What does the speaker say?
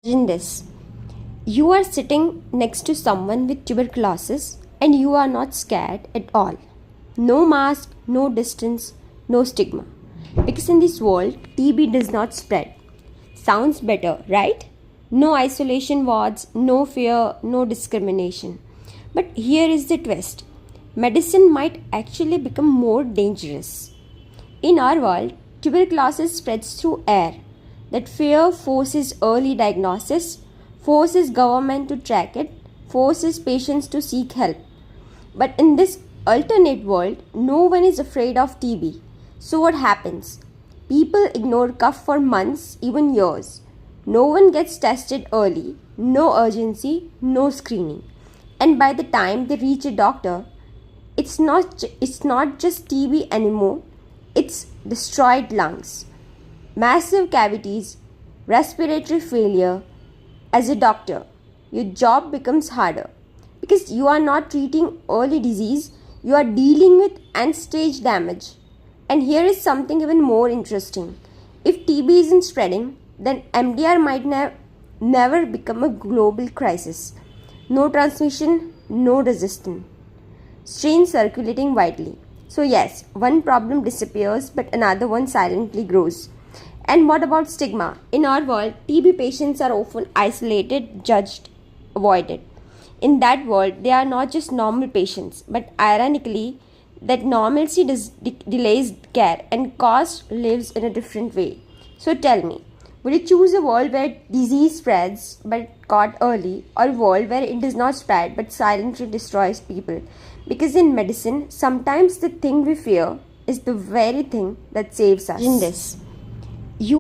Imagine this. You are sitting next to someone with tuberculosis and you are not scared at all. No mask, no distance, no stigma. Because in this world, TB does not spread. Sounds better, right? No isolation wards, no fear, no discrimination. But here is the twist medicine might actually become more dangerous. In our world, tuberculosis spreads through air. That fear forces early diagnosis, forces government to track it, forces patients to seek help. But in this alternate world, no one is afraid of TB. So what happens? People ignore cough for months, even years. No one gets tested early, no urgency, no screening. And by the time they reach a doctor, it's not just TB anymore. It's destroyed lungs, massive cavities, respiratory failure. As a doctor, your job becomes harder because you are not treating early disease, you are dealing with end stage damage. And here is something even more interesting. If TB isn't spreading, then MDR might never become a global crisis. No transmission, no resistance. Strains circulating widely. So, yes, one problem disappears, but another one silently grows. And what about stigma? In our world, TB patients are often isolated, judged, avoided. In that world, they are not just normal patients, but ironically, that normalcy delays care and cost lives in a different way. So tell me, would you choose a world where disease spreads but caught early, or a world where it does not spread but silently destroys people? Because in medicine, sometimes the thing we fear is the very thing that saves us. In this,